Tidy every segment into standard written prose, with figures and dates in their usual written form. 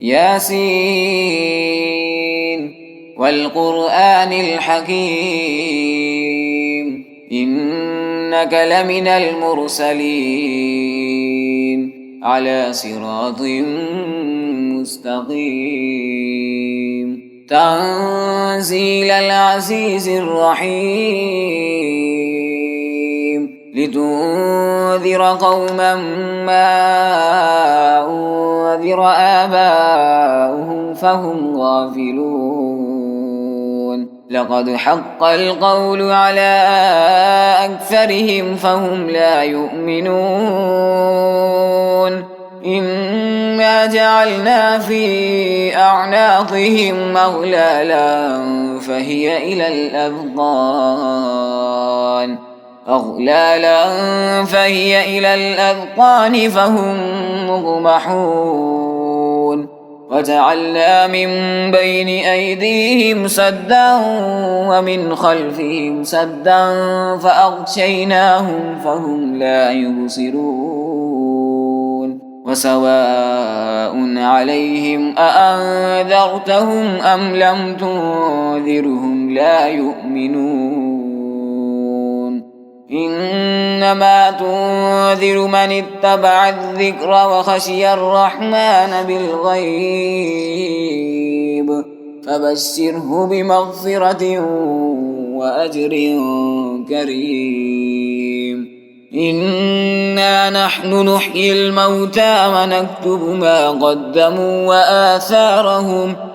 ياسين والقرآن الحكيم إنك لمن المرسلين على صراط مستقيم تنزيل العزيز الرحيم لتنذر قوما ما أنذر آباؤهم فهم غافلون لقد حق القول على أكثرهم فهم لا يؤمنون إنا جعلنا في أعناقهم أغلالا فهي إلى الأذقان فهم مقمحون وجعلنا من بين أيديهم سدا ومن خلفهم سدا فأغشيناهم فهم لا يبصرون وسواء عليهم أأنذرتهم أم لم تنذرهم لا يؤمنون إنما تنذر من اتبع الذكر وخشي الرحمن بالغيب فبشره بمغفرة وأجر كريم إنا نحن نحيي الموتى ونكتب ما قدموا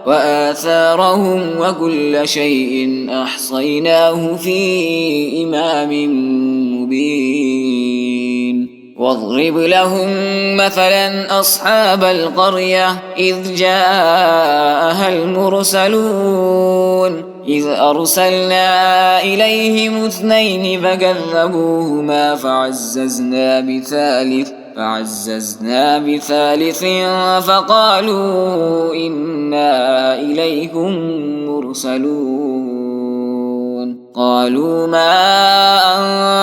وآثارهم وكل شيء أحصيناه في إمام مبين واضرب لهم مثلا أصحاب القرية إذ جاءها المرسلون إذ أرسلنا إليهم 2 فكذبوهما فعززنا بثالث فقالوا إنا إليكم مرسلون قالوا ما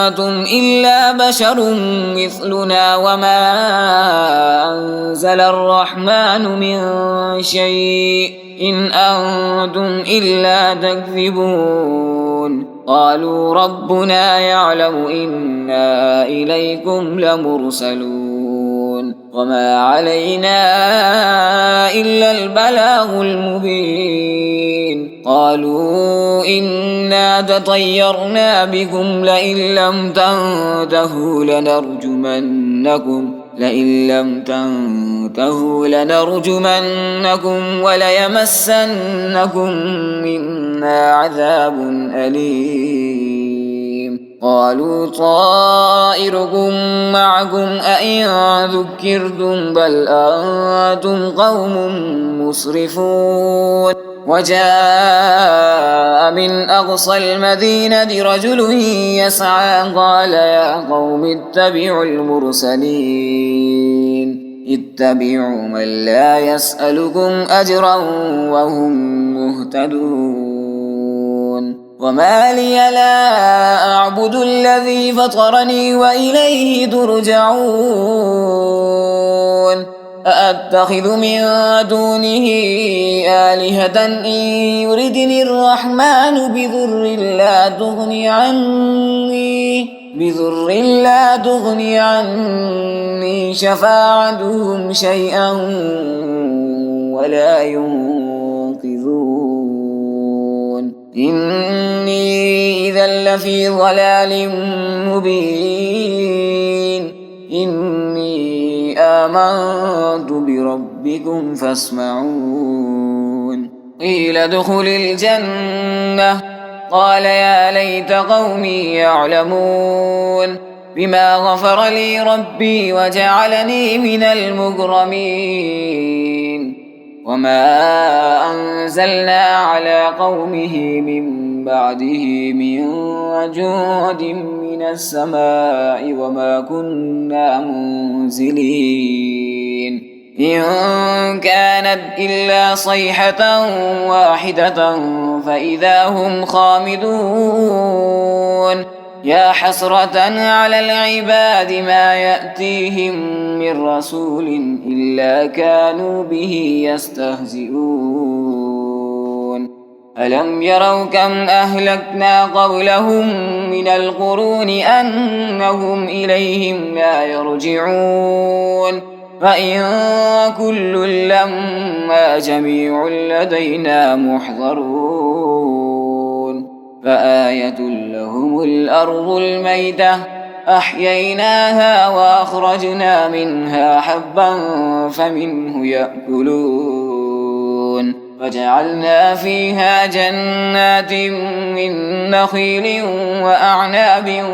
أنتم إلا بشر مثلنا وما أنزل الرحمن من شيء إن أنتم إلا تكذبون قالوا ربنا يعلم إنا إليكم لمرسلون وما علينا إلا البلاغ المبين قالوا إنا تطيرنا بكم لئن لم تنتهوا لنرجمنكم وليمسنكم منا عذاب أليم قالوا طائركم معكم أئن ذكرتم بل أنتم قوم مسرفون وجاء من أقصى المدينة رجل يسعى قال يا قوم اتبعوا من لا يسألكم أجرا وهم مهتدون وما لي لا أعبد الذي فطرني وإليه ترجعون أأتخذ من دونه آلهة إن يردني الرحمن بضر لا تغني عني شفاعتهم شيئا ولا ينقذون إني إذا لفي ضلال مبين إني آمنت بربكم فاسمعون قيل ادخل الجنة قال يا ليت قومي يعلمون بما غفر لي ربي وجعلني من المكرمين وما أنزلنا على قومه من بعده من جود من السماء وما كنا منزلين إن كانت إلا صيحة واحدة فإذا هم خامدون يا حسرة على العباد ما يأتيهم من رسول إلا كانوا به يستهزئون ألم يروا كم أهلكنا قبلهم من القرون أنهم إليهم لا يرجعون فإن كل لما جميع لدينا محضرون فآية لهم الأرض الميتة أحييناها وأخرجنا منها حبا فمنه يأكلون وجعلنا فيها جنات من نخيل وأعناب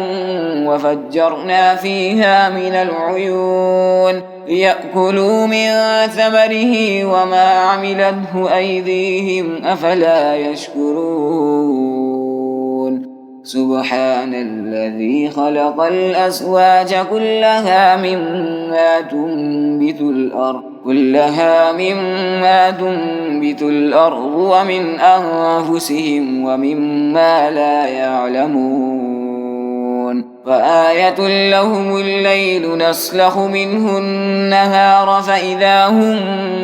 وفجرنا فيها من العيون ليأكلوا من ثمره وما عملته أيديهم أفلا يشكرون سبحان الذي خلق الأزواج كلها مما تنبت الأرض ومن أنفسهم ومما لا يعلمون فآية لهم الليل نسلخ منه النهار فإذا هم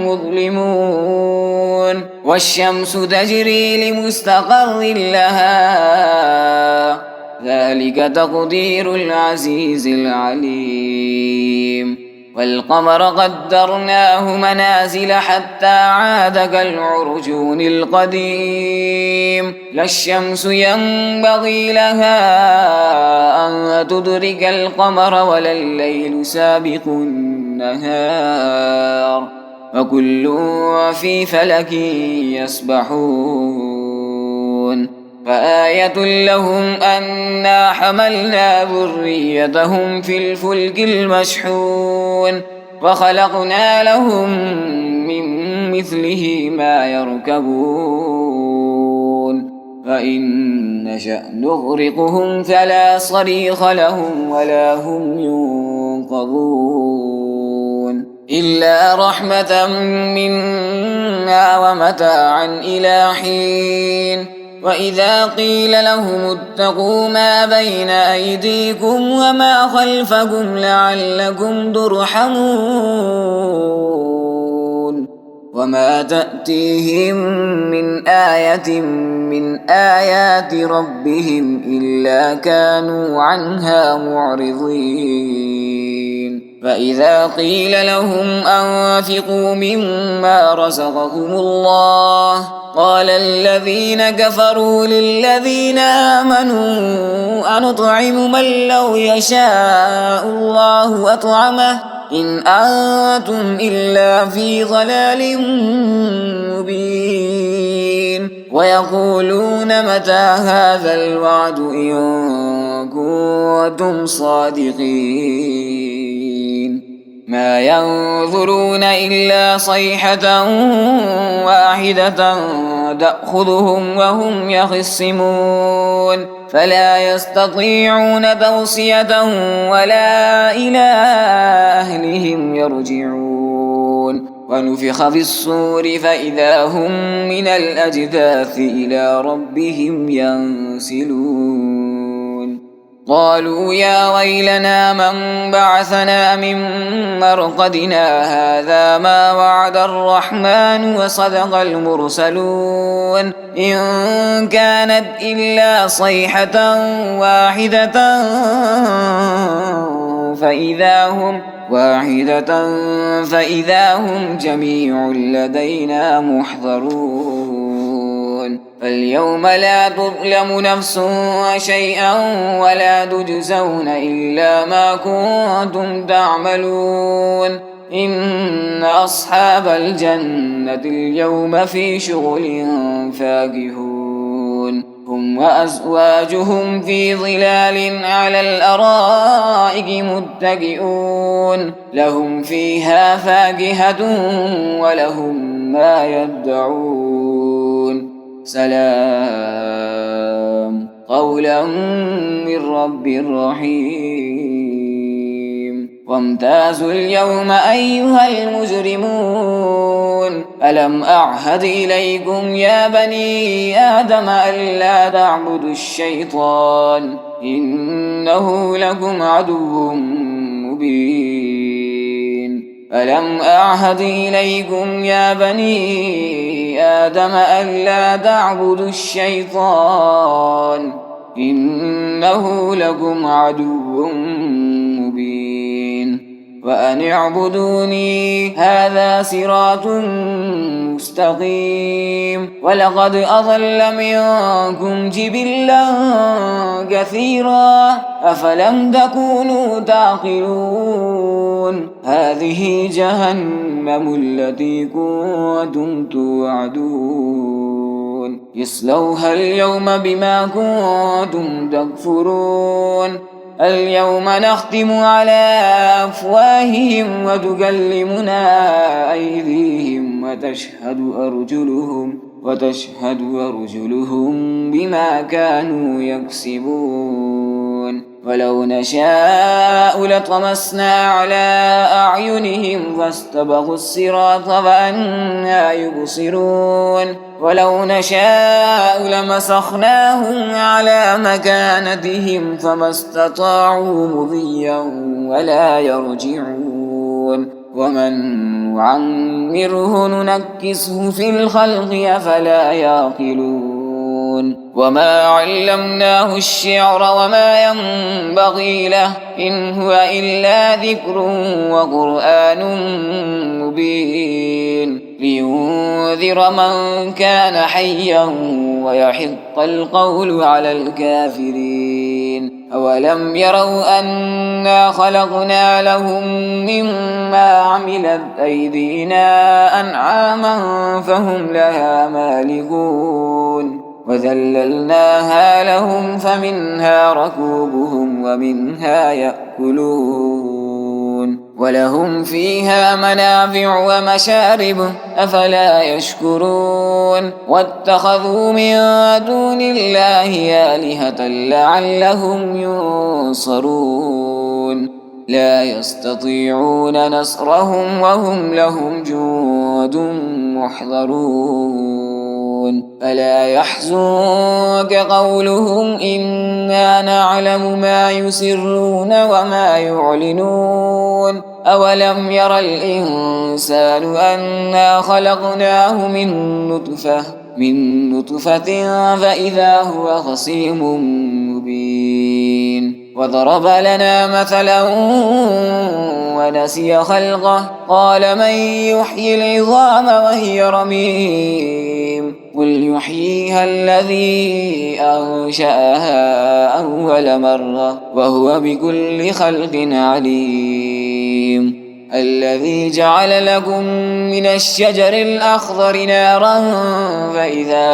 مظلمون والشمس تجري لمستقر لها ذلك تقدير العزيز العليم والقمر قدرناه منازل حتى عاد كالعرجون القديم لا الشمس ينبغي لها أن تدرك القمر ولا الليل سابق النهار وكل في فلك يسبحون فآية لهم أنا حملنا ذريتهم في الفلك المشحون وخلقنا لهم من مثله ما يركبون فإن نشأ نغرقهم فلا صريخ لهم ولا هم ينقذون إلا رحمة منا ومتاعا إلى حين وإذا قيل لهم اتقوا ما بين أيديكم وما خلفكم لعلكم ترحمون وما تأتيهم من آية من آيات ربهم إلا كانوا عنها معرضين فإذا قيل لهم أنفقوا مما رزقكم الله قال الذين كفروا للذين آمنوا أنطعم من لو يشاء الله أطعمه إن أنتم إلا في ضلال مبين ويقولون متى هذا الوعد إن كنتم صادقين ما ينظرون إلا صيحة واحدة تأخذهم وهم يخصمون فلا يستطيعون توصية ولا إلى أهلهم يرجعون ونفخ في الصور فإذا هم من الأجداث إلى ربهم ينسلون قالوا يا ويلنا من بعثنا من مرقدنا هذا ما وعد الرحمن وصدق المرسلون إن كانت إلا صيحة واحدة فإذا هم جميع لدينا محضرون فاليوم لا تظلم نفس شيئا ولا تجزون إلا ما كنتم تعملون إن أصحاب الجنة اليوم في شغل فاكهون هم وأزواجهم في ظلال على الأرائك متكئون لهم فيها فاكهة ولهم ما يدعون سلام قولا من رب رحيم وامتازوا اليوم أيها المجرمون ألم أعهد إليكم يا بني آدم ألا تعبدوا الشيطان إنه لكم عدو مبين ألم أعهد إليكم يا بني آدم ألا تعبدوا الشيطان إنه لكم عدو مبين وأن اعبدوني هذا صراط مستقيم ولقد أضل منكم جبلا كثيرا أفلم تكونوا تعقلون هذه جهنم التي كنتم توعدون يصلوها اليوم بما كنتم تكفرون اليوم نختم على أفواههم وتكلمنا أيديهم وتشهد أرجلهم بما كانوا يكسبون ولو نشاء لطمسنا على أعينهم فاستبقوا الصراط فأنى يبصرون ولو نشاء لمسخناهم على مكانتهم فما استطاعوا مضيا ولا يرجعون ومن نعمره ننكسه في الخلق أفلا يعقلون وما علمناه الشعر وما ينبغي له إن هو إلا ذكر وقرآن مبين لينذر من كان حيا ويحق القول على الكافرين أولم يروا أنا خلقنا لهم مما عملت أيدينا أنعاما فهم لها مالكون وذللناها لهم فمنها ركوبهم ومنها يأكلون ولهم فيها منافع ومشارب أفلا يشكرون واتخذوا من دون الله آلهة لعلهم ينصرون لا يستطيعون نصرهم وهم لهم جند محضرون ألا يحزنك قولهم إنا نعلم ما يسرون وما يعلنون أولم ير الإنسان أنا خلقناه من نطفة فإذا هو خصيم مبين وضرب لنا مثلا ونسي خلقه قال من يحيي العظام وهي رميم قل يحييها الذي أنشأها أول مرة وهو بكل خلق عليم الذي جعل لكم من الشجر الأخضر نارا فإذا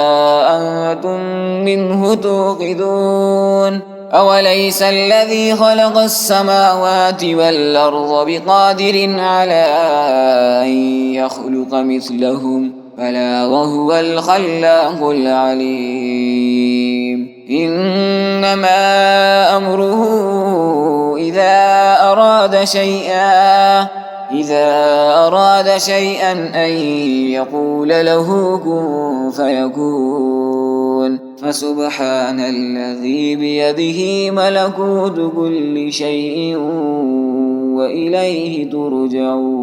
أنتم منه توقدون أوليس الذي خلق السماوات والأرض بقادر على أن يخلق مثلهم بلى وهو الخلاق العليم إنما أمره إذا أراد شيئا أن يقول له كن فيكون فسبحان الذي بيده ملكوت كل شيء وإليه ترجعون